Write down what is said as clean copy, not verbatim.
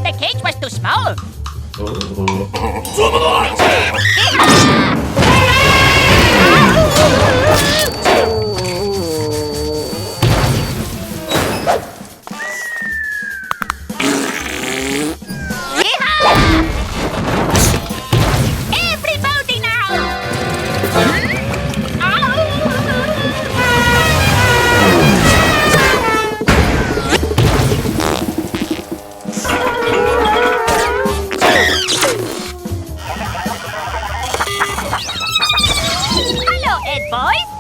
The cage was too small. Everybody now! Hello, Ed boys.